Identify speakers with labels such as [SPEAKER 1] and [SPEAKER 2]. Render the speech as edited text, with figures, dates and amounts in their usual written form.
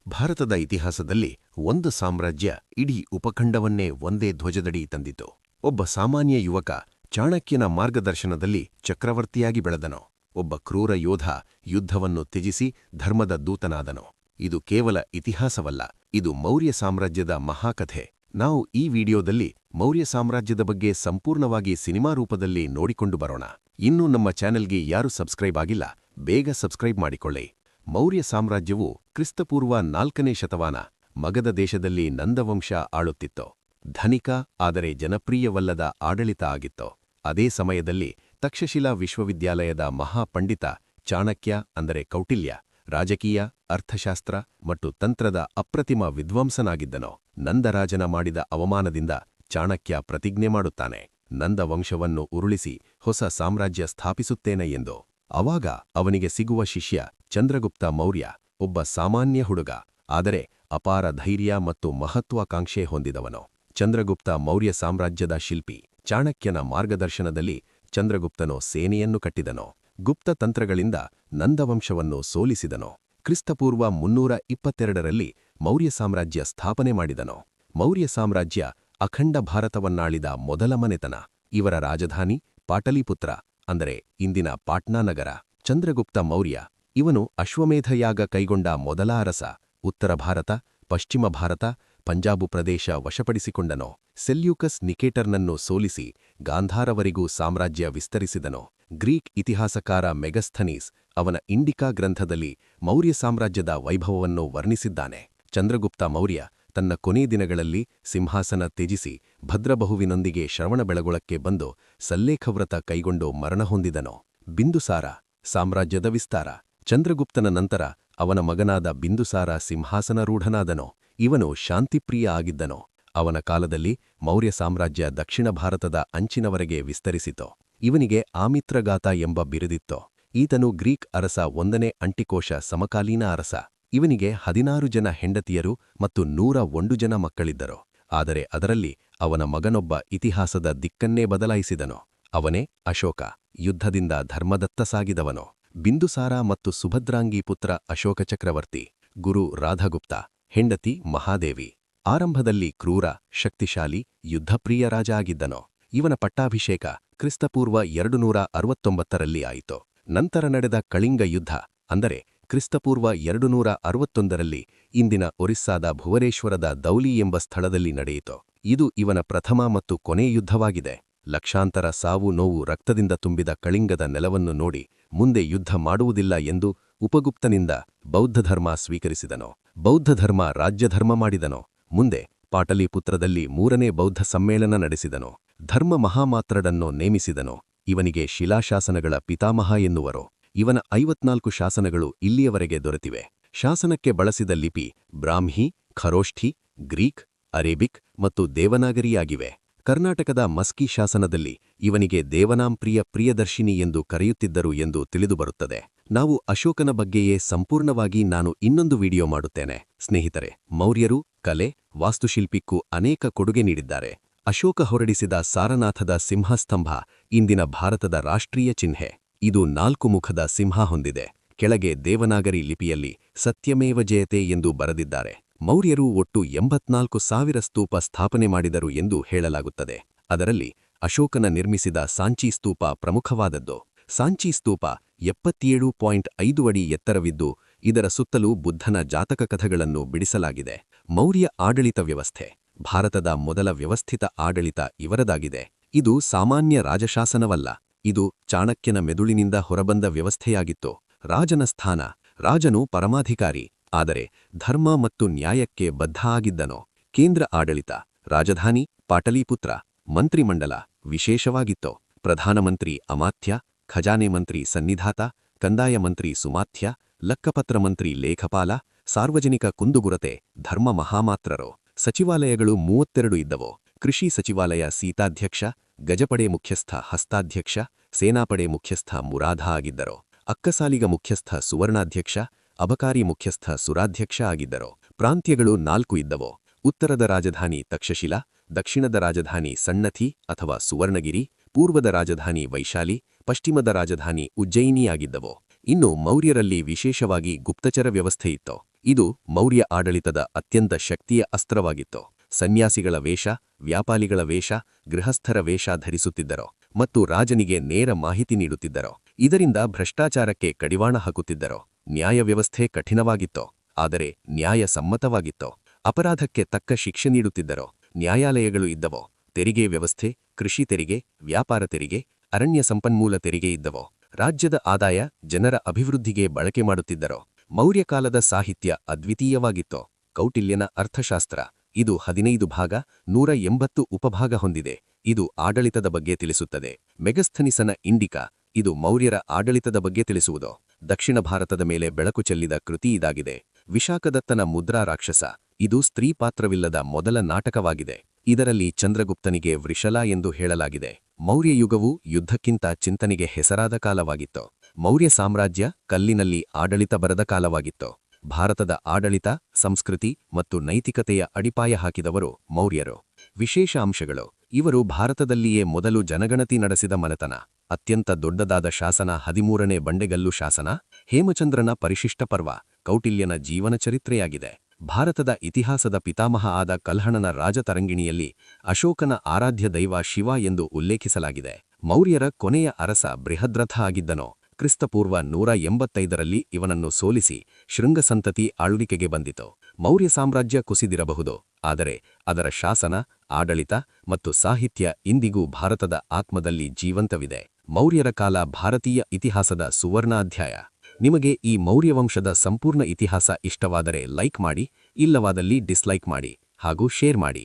[SPEAKER 1] ಭಾರತದ ಇತಿಹಾಸದಲ್ಲಿ ಒಂದು ಸಾಮ್ರಾಜ್ಯ ಇಡೀ ಉಪಖಂಡವನ್ನೇ ಒಂದೇ ಧ್ವಜದಡಿ ತಂದಿತು. ಒಬ್ಬ ಸಾಮಾನ್ಯ ಯುವಕ ಚಾಣಕ್ಯನ ಮಾರ್ಗದರ್ಶನದಲ್ಲಿ ಚಕ್ರವರ್ತಿಯಾಗಿ ಬೆಳೆದನು. ಒಬ್ಬ ಕ್ರೂರ ಯೋಧ ಯುದ್ಧವನ್ನು ತ್ಯಜಿಸಿ ಧರ್ಮದ ದೂತನಾದನು. ಇದು ಕೇವಲ ಇತಿಹಾಸವಲ್ಲ, ಇದು ಮೌರ್ಯ ಸಾಮ್ರಾಜ್ಯದ ಮಹಾಕಥೆ. ನಾವು ಈ ವಿಡಿಯೋದಲ್ಲಿ ಮೌರ್ಯ ಸಾಮ್ರಾಜ್ಯದ ಬಗ್ಗೆ ಸಂಪೂರ್ಣವಾಗಿ ಸಿನಿಮಾ ರೂಪದಲ್ಲಿ ನೋಡಿಕೊಂಡು ಬರೋಣ. ಇನ್ನೂ ನಮ್ಮ ಚಾನೆಲ್ಗೆ ಯಾರು ಸಬ್ಸ್ಕ್ರೈಬ್ ಆಗಿಲ್ಲ, ಬೇಗ ಸಬ್ಸ್ಕ್ರೈಬ್ ಮಾಡಿಕೊಳ್ಳಿ. ಮೌರ್ಯ ಸಾಮ್ರಾಜ್ಯವು ಕ್ರಿಸ್ತಪೂರ್ವ 4ನೇ ಶತಮಾನ ಮಗಧ ದೇಶದಲ್ಲಿ ನಂದವಂಶ ಆಳುತ್ತಿತ್ತು. ಧನಿಕ ಆದರೆ ಜನಪ್ರಿಯವಲ್ಲದ ಆಡಳಿತ ಆಗಿತ್ತು. ಅದೇ ಸಮಯದಲ್ಲಿ ತಕ್ಷಶಿಲಾ ವಿಶ್ವವಿದ್ಯಾಲಯದ ಮಹಾಪಂಡಿತ ಚಾಣಕ್ಯ ಅಂದರೆ ಕೌಟಿಲ್ಯ ರಾಜಕೀಯ, ಅರ್ಥಶಾಸ್ತ್ರ ಮತ್ತು ತಂತ್ರದ ಅಪ್ರತಿಮ ವಿದ್ವಾಂಸನಾಗಿದ್ದನು. ನಂದರಾಜನ ಮಾಡಿದ ಅವಮಾನದಿಂದ ಚಾಣಕ್ಯ ಪ್ರತಿಜ್ಞೆ ಮಾಡುತ್ತಾನೆ, ನಂದವಂಶವನ್ನು ಉರುಳಿಸಿ ಹೊಸ ಸಾಮ್ರಾಜ್ಯ ಸ್ಥಾಪಿಸುತ್ತೇನೆ ಎಂದು. ಅವಾಗ ಅವನಿಗೆ ಸಿಗುವ ಶಿಷ್ಯ ಚಂದ್ರಗುಪ್ತ ಮೌರ್ಯ, ಒಬ್ಬ ಸಾಮಾನ್ಯ ಹುಡುಗ, ಆದರೆ ಅಪಾರ ಧೈರ್ಯ ಮತ್ತು ಮಹತ್ವಾಕಾಂಕ್ಷೆ ಹೊಂದಿದವನು. ಚಂದ್ರಗುಪ್ತ ಮೌರ್ಯ ಸಾಮ್ರಾಜ್ಯದ ಶಿಲ್ಪಿ. ಚಾಣಕ್ಯನ ಮಾರ್ಗದರ್ಶನದಲ್ಲಿ ಚಂದ್ರಗುಪ್ತನು ಸೇನೆಯನ್ನು ಕಟ್ಟಿದನು. ಗುಪ್ತ ತಂತ್ರಗಳಿಂದ ನಂದವಂಶವನ್ನು ಸೋಲಿಸಿದನು. ಕ್ರಿಸ್ತಪೂರ್ವ 322ರಲ್ಲಿ ಮೌರ್ಯ ಸಾಮ್ರಾಜ್ಯ ಸ್ಥಾಪನೆ ಮಾಡಿದನು. ಮೌರ್ಯ ಸಾಮ್ರಾಜ್ಯ ಅಖಂಡ ಭಾರತವನ್ನಾಳಿದ ಮೊದಲ ಮನೆತನ. ಇವರ ರಾಜಧಾನಿ ಪಾಟಲಿಪುತ್ರ, ಅಂದರೆ ಇಂದಿನ ಪಾಟ್ನಾ ನಗರ. ಚಂದ್ರಗುಪ್ತ ಮೌರ್ಯ ಇವನು ಅಶ್ವಮೇಧಯಾಗ ಕೈಗೊಂಡ ಮೊದಲ ಅರಸ. ಉತ್ತರ ಭಾರತ, ಪಶ್ಚಿಮ ಭಾರತ, ಪಂಜಾಬು ಪ್ರದೇಶ ವಶಪಡಿಸಿಕೊಂಡನು. ಸೆಲ್ಯೂಕಸ್ ನಿಕೇಟರ್ನನ್ನು ಸೋಲಿಸಿ ಗಾಂಧಾರವರೆಗೂ ಸಾಮ್ರಾಜ್ಯ ವಿಸ್ತರಿಸಿದನು. ಗ್ರೀಕ್ ಇತಿಹಾಸಕಾರ ಮೆಗಸ್ಥನೀಸ್ ಅವನ ಇಂಡಿಕಾ ಗ್ರಂಥದಲ್ಲಿ ಮೌರ್ಯ ಸಾಮ್ರಾಜ್ಯದ ವೈಭವವನ್ನು ವರ್ಣಿಸಿದ್ದಾನೆ. ಚಂದ್ರಗುಪ್ತ ಮೌರ್ಯ ತನ್ನ ಕೊನೆ ದಿನಗಳಲ್ಲಿ ಸಿಂಹಾಸನ ತ್ಯಜಿಸಿ ಭದ್ರಬಹುವಿನೊಂದಿಗೆ ಶ್ರವಣಬೆಳಗೊಳಕ್ಕೆ ಬಂದು ಸಲ್ಲೇಖವ್ರತ ಕೈಗೊಂಡು ಮರಣ ಹೊಂದಿದನು. ಬಿಂದುಸಾರ ಸಾಮ್ರಾಜ್ಯದ ವಿಸ್ತಾರ. ಚಂದ್ರಗುಪ್ತನ ನಂತರ ಅವನ ಮಗನಾದ ಬಿಂದುಸಾರ ಸಿಂಹಾಸನರೂಢನಾದನು. ಇವನು ಶಾಂತಿಪ್ರಿಯ ಆಗಿದ್ದನು. ಅವನ ಕಾಲದಲ್ಲಿ ಮೌರ್ಯ ಸಾಮ್ರಾಜ್ಯ ದಕ್ಷಿಣ ಭಾರತದ ಅಂಚಿನವರೆಗೆ ವಿಸ್ತರಿಸಿತು. ಇವನಿಗೆ ಆಮಿತ್ರಗಾತ ಎಂಬ ಬಿರುದಿತ್ತು. ಈತನು ಗ್ರೀಕ್ ಅರಸ 1ನೇ ಅಂಟಿಕೋಶ ಸಮಕಾಲೀನ ಅರಸ. ಇವನಿಗೆ 16 ಜನ ಹೆಂಡತಿಯರು ಮತ್ತು 101 ಜನ ಮಕ್ಕಳಿದ್ದರು. ಆದರೆ ಅದರಲ್ಲಿ ಅವನ ಮಗನೊಬ್ಬ ಇತಿಹಾಸದ ದಿಕ್ಕನ್ನೇ ಬದಲಾಯಿಸಿದನು. ಅವನೇ ಅಶೋಕ. ಯುದ್ಧದಿಂದ ಧರ್ಮದತ್ತ ಸಾಗಿದವನು. ಬಿಂದುಸಾರ ಮತ್ತು ಸುಭದ್ರಾಂಗಿ ಪುತ್ರ ಅಶೋಕ ಚಕ್ರವರ್ತಿ. ಗುರು ರಾಧಗುಪ್ತ, ಹೆಂಡತಿ ಮಹಾದೇವಿ. ಆರಂಭದಲ್ಲಿ ಕ್ರೂರ, ಶಕ್ತಿಶಾಲಿ, ಯುದ್ಧಪ್ರಿಯ ರಾಜ ಆಗಿದ್ದನು. ಇವನ ಪಟ್ಟಾಭಿಷೇಕ ಕ್ರಿಸ್ತಪೂರ್ವ 269ರಲ್ಲಿ ಆಯಿತು. ನಂತರ ನಡೆದ ಕಳಿಂಗ ಯುದ್ಧ, ಅಂದರೆ ಕ್ರಿಸ್ತಪೂರ್ವ 261ರಲ್ಲಿ ಇಂದಿನ ಒರಿಸ್ಸಾದ ಭುವನೇಶ್ವರದ ದೌಲಿ ಎಂಬ ಸ್ಥಳದಲ್ಲಿ ನಡೆಯಿತು. ಇದು ಇವನ ಪ್ರಥಮ ಮತ್ತು ಕೊನೆ ಯುದ್ಧವಾಗಿದೆ. ಲಕ್ಷಾಂತರ ಸಾವು ನೋವು ರಕ್ತದಿಂದ ತುಂಬಿದ ಕಳಿಂಗದ ನೆಲವನ್ನು ನೋಡಿ ಮುಂದೆ ಯುದ್ಧ ಮಾಡುವುದಿಲ್ಲ ಎಂದು ಉಪಗುಪ್ತನಿಂದ ಬೌದ್ಧಧರ್ಮ ಸ್ವೀಕರಿಸಿದನು. ಬೌದ್ಧಧರ್ಮ ರಾಜ್ಯಧರ್ಮ ಮಾಡಿದನು. ಮುಂದೆ ಪಾಟಲಿಪುತ್ರದಲ್ಲಿ 3ನೇ ಬೌದ್ಧ ಸಮ್ಮೇಳನ ನಡೆಸಿದನು. ಧರ್ಮ ಮಹಾಮಾತ್ರಡನ್ನು ನೇಮಿಸಿದನು. ಇವನಿಗೆ ಶಿಲಾಶಾಸನಗಳ ಪಿತಾಮಹ ಎನ್ನುವರು. ಇವನ 54 ಶಾಸನಗಳು ಇಲ್ಲಿಯವರೆಗೆ ದೊರೆತಿವೆ. ಶಾಸನಕ್ಕೆ ಬಳಸಿದ ಲಿಪಿ ಬ್ರಾಹ್ಮಿ, ಖರೋಷ್ಠಿ, ಗ್ರೀಕ್, ಅರೇಬಿಕ್ ಮತ್ತು ದೇವನಾಗರಿಯಾಗಿವೆ. ಕರ್ನಾಟಕದ ಮಸ್ಕಿ ಶಾಸನದಲ್ಲಿ ಇವನಿಗೆ ದೇವನಾಂಪ್ರಿಯ ಪ್ರಿಯದರ್ಶಿನಿ ಎಂದು ಕರೆಯುತ್ತಿದ್ದರು ಎಂದು ತಿಳಿದುಬರುತ್ತದೆ. ನಾವು ಅಶೋಕನ ಬಗ್ಗೆಯೇ ಸಂಪೂರ್ಣವಾಗಿ ನಾನು ಇನ್ನೊಂದು ವಿಡಿಯೋ ಮಾಡುತ್ತೇನೆ. ಸ್ನೇಹಿತರೆ, ಮೌರ್ಯರು ಕಲೆ, ವಾಸ್ತುಶಿಲ್ಪಿಕ್ಕೂ ಅನೇಕ ಕೊಡುಗೆ ನೀಡಿದ್ದಾರೆ. ಅಶೋಕ ಹೊರಡಿಸಿದ ಸಾರನಾಥದ ಸಿಂಹಸ್ತಂಭ ಇಂದಿನ ಭಾರತದ ರಾಷ್ಟ್ರೀಯ ಚಿಹ್ನೆ. ಇದು 4 ಮುಖದ ಸಿಂಹ ಹೊಂದಿದೆ. ಕೆಳಗೆ ದೇವನಾಗರಿ ಲಿಪಿಯಲ್ಲಿ ಸತ್ಯಮೇವ ಜಯತೆ ಎಂದು ಬರೆದಿದ್ದಾರೆ. ಮೌರ್ಯರು ಒಟ್ಟು 84,000 ಸ್ತೂಪ ಸ್ಥಾಪನೆ ಮಾಡಿದರು ಎಂದು ಹೇಳಲಾಗುತ್ತದೆ. ಅದರಲ್ಲಿ ಅಶೋಕನ ನಿರ್ಮಿಸಿದ ಸಾಂಚಿ ಸ್ತೂಪ ಪ್ರಮುಖವಾದದ್ದು. ಸಾಂಚಿ ಸ್ತೂಪ 77.5 ಅಡಿ ಎತ್ತರವಿದ್ದು ಇದರ ಸುತ್ತಲೂ ಬುದ್ಧನ ಜಾತಕ ಕಥೆಗಳನ್ನು ಬಿಡಿಸಲಾಗಿದೆ. ಮೌರ್ಯ ಆಡಳಿತ ವ್ಯವಸ್ಥೆ. ಭಾರತದ ಮೊದಲ ವ್ಯವಸ್ಥಿತ ಆಡಳಿತ ಇವರದಾಗಿದೆ. ಇದು ಸಾಮಾನ್ಯ ರಾಜಶಾಸನವಲ್ಲ, ಇದು ಚಾಣಕ್ಯನ ಮೆದುಳಿನಿಂದ ಹೊರಬಂದ ವ್ಯವಸ್ಥೆಯಾಗಿತ್ತು. ರಾಜನ ಸ್ಥಾನ. ರಾಜನು ಪರಮಾಧಿಕಾರಿ, ಆದರೆ ಧರ್ಮ ಮತ್ತು ನ್ಯಾಯಕ್ಕೆ ಬದ್ಧ ಆಗಿದ್ದನು. ಕೇಂದ್ರ ಆಡಳಿತ. ರಾಜಧಾನಿ ಪಾಟಲಿಪುತ್ರ. ಮಂತ್ರಿಮಂಡಲ ವಿಶೇಷವಾಗಿತ್ತು. ಪ್ರಧಾನಮಂತ್ರಿ ಅಮಾತ್ಯ, ಖಜಾನೆ ಮಂತ್ರಿ ಸನ್ನಿಧಾತ, ಕಂದಾಯ ಮಂತ್ರಿ ಸುಮಾತ್ಯ, ಲಕ್ಕಪತ್ರ ಮಂತ್ರಿ ಲೇಖಪಾಲ, ಸಾರ್ವಜನಿಕ ಕುಂದುಗುರತೆ ಧರ್ಮ ಮಹಾಮಾತ್ರರು. ಸಚಿವಾಲಯಗಳು 32 ಇದ್ದವು. ಕೃಷಿ ಸಚಿವಾಲಯ ಸೀತಾಧ್ಯಕ್ಷ, ಗಜಪಡೆ ಮುಖ್ಯಸ್ಥ ಹಸ್ತಾಧ್ಯಕ್ಷ, ಸೇನಾಪಡೆ ಮುಖ್ಯಸ್ಥ ಮುರಾಧ ಆಗಿದ್ದರು. ಅಕ್ಕಸಾಲಿಗ ಮುಖ್ಯಸ್ಥ ಸುವರ್ಣಾಧ್ಯಕ್ಷ, ಅಬಕಾರಿ ಮುಖ್ಯಸ್ಥ ಸುರಾಧ್ಯಕ್ಷ ಆಗಿದ್ದರು. ಪ್ರಾಂತ್ಯಗಳು 4 ಇದ್ದವು. ಉತ್ತರದ ರಾಜಧಾನಿ ತಕ್ಷಶಿಲಾ, ದಕ್ಷಿಣದ ರಾಜಧಾನಿ ಸಣ್ಣಥಿ ಅಥವಾ ಸುವರ್ಣಗಿರಿ, ಪೂರ್ವದ ರಾಜಧಾನಿ ವೈಶಾಲಿ, ಪಶ್ಚಿಮದ ರಾಜಧಾನಿ ಉಜ್ಜಯಿನಿಯಾಗಿದ್ದವು. ಇನ್ನು ಮೌರ್ಯರಲ್ಲಿ ವಿಶೇಷವಾಗಿ ಗುಪ್ತಚರ ವ್ಯವಸ್ಥೆಯಿತ್ತು. ಇದು ಮೌರ್ಯ ಆಡಳಿತದ ಅತ್ಯಂತ ಶಕ್ತಿಯ ಅಸ್ತ್ರವಾಗಿತ್ತು. ಸನ್ಯಾಸಿಗಳ ವೇಷ, ವ್ಯಾಪಾರಿಗಳ ವೇಷ, ಗೃಹಸ್ಥರ ವೇಷ ಧರಿಸುತ್ತಿದ್ದರೋ ಮತ್ತು ರಾಜನಿಗೆ ನೇರ ಮಾಹಿತಿ ನೀಡುತ್ತಿದ್ದರೋ. ಇದರಿಂದ ಭ್ರಷ್ಟಾಚಾರಕ್ಕೆ ಕಡಿವಾಣ ಹಾಕುತ್ತಿದ್ದರೋ. ನ್ಯಾಯ ವ್ಯವಸ್ಥೆ ಕಠಿಣವಾಗಿತ್ತೋ, ಆದರೆ ನ್ಯಾಯಸಮ್ಮತವಾಗಿತ್ತೋ. ಅಪರಾಧಕ್ಕೆ ತಕ್ಕ ಶಿಕ್ಷೆ ನೀಡುತ್ತಿದ್ದರೋ. ನ್ಯಾಯಾಲಯಗಳು ಇದ್ದವೋ. ತೆರಿಗೆ ವ್ಯವಸ್ಥೆ, ಕೃಷಿ ತೆರಿಗೆ, ವ್ಯಾಪಾರ ತೆರಿಗೆ, ಅರಣ್ಯ ಸಂಪನ್ಮೂಲ ತೆರಿಗೆ ಇದ್ದವೋ. ರಾಜ್ಯದ ಆದಾಯ ಜನರ ಅಭಿವೃದ್ಧಿಗೆ ಬಳಕೆ ಮಾಡುತ್ತಿದ್ದರೋ. ಮೌರ್ಯಕಾಲದ ಸಾಹಿತ್ಯ ಅದ್ವಿತೀಯವಾಗಿತ್ತೋ. ಕೌಟಿಲ್ಯನ ಅರ್ಥಶಾಸ್ತ್ರ, ಇದು 15 ಭಾಗ, 180 ಉಪಭಾಗ ಹೊಂದಿದೆ. ಇದು ಆಡಳಿತದ ಬಗ್ಗೆ ತಿಳಿಸುತ್ತದೆ. ಮೆಗಸ್ಥನಿಸನ ಇಂಡಿಕಾ, ಇದು ಮೌರ್ಯರ ಆಡಳಿತದ ಬಗ್ಗೆ ತಿಳಿಸುವುದು. ದಕ್ಷಿಣ ಭಾರತದ ಮೇಲೆ ಬೆಳಕು ಚೆಲ್ಲಿದ ಕೃತಿ ಇದಾಗಿದೆ. ವಿಶಾಖದತ್ತನ ಮುದ್ರಾ ರಾಕ್ಷಸ, ಇದು ಸ್ತ್ರೀ ಪಾತ್ರವಿಲ್ಲದ ಮೊದಲ ನಾಟಕವಾಗಿದೆ. ಇದರಲ್ಲಿ ಚಂದ್ರಗುಪ್ತನಿಗೆ ವೃಷಲ ಎಂದು ಹೇಳಲಾಗಿದೆ. ಮೌರ್ಯಯುಗವು ಯುದ್ಧಕ್ಕಿಂತ ಚಿಂತನೆಗೆ ಹೆಸರಾದ ಕಾಲವಾಗಿತ್ತು. ಮೌರ್ಯ ಸಾಮ್ರಾಜ್ಯ ಕಲ್ಲಿನಲ್ಲಿ ಆಡಳಿತ ಬರದ ಕಾಲವಾಗಿತ್ತು. ಭಾರತದ ಆಡಳಿತ, ಸಂಸ್ಕೃತಿ ಮತ್ತು ನೈತಿಕತೆಯ ಅಡಿಪಾಯ ಹಾಕಿದವರು ಮೌರ್ಯರು. ವಿಶೇಷ ಅಂಶಗಳು: ಇವರು ಭಾರತದಲ್ಲಿಯೇ ಮೊದಲು ಜನಗಣತಿ ನಡೆಸಿದ ಮನೆತನ. ಅತ್ಯಂತ ದೊಡ್ಡದಾದ ಶಾಸನ 13ನೇ ಬಂಡೆಗಲ್ಲು ಶಾಸನ, ಹೇಮಚಂದ್ರನ ಪರಿಶಿಷ್ಟ ಪರ್ವ, ಕೌಟಿಲ್ಯನ ಜೀವನ ಚರಿತ್ರೆಯಾಗಿದೆ. ಭಾರತದ ಇತಿಹಾಸದ ಪಿತಾಮಹ ಆದ ಕಲ್ಹಣನ ರಾಜತರಂಗಿಣಿಯಲ್ಲಿ ಅಶೋಕನ ಆರಾಧ್ಯ ದೈವ ಶಿವ ಎಂದು ಉಲ್ಲೇಖಿಸಲಾಗಿದೆ. ಮೌರ್ಯರ ಕೊನೆಯ ಅರಸ ಬೃಹದ್ರಥ ಆಗಿದ್ದನೋ. ಕ್ರಿಸ್ತಪೂರ್ವ 185ರಲ್ಲಿ ಇವನನ್ನು ಸೋಲಿಸಿ ಶೃಂಗಸಂತತಿ ಆಳ್ವಿಕೆಗೆ ಬಂದಿತು. ಮೌರ್ಯ ಸಾಮ್ರಾಜ್ಯ ಕುಸಿದಿರಬಹುದು, ಆದರೆ ಅದರ ಶಾಸನ, ಆಡಳಿತ ಮತ್ತು ಸಾಹಿತ್ಯ ಇಂದಿಗೂ ಭಾರತದ ಆತ್ಮದಲ್ಲಿ ಜೀವಂತವಿದೆ. ಮೌರ್ಯರ ಕಾಲ ಭಾರತೀಯ ಇತಿಹಾಸದ ಸುವರ್ಣ ಅಧ್ಯಾಯ. ನಿಮಗೆ ಈ ಮೌರ್ಯವಂಶದ ಸಂಪೂರ್ಣ ಇತಿಹಾಸ ಇಷ್ಟವಾದರೆ ಲೈಕ್ ಮಾಡಿ, ಇಲ್ಲವಾದಲ್ಲಿ ಡಿಸ್ಲೈಕ್ ಮಾಡಿ ಹಾಗೂ ಶೇರ್ ಮಾಡಿ.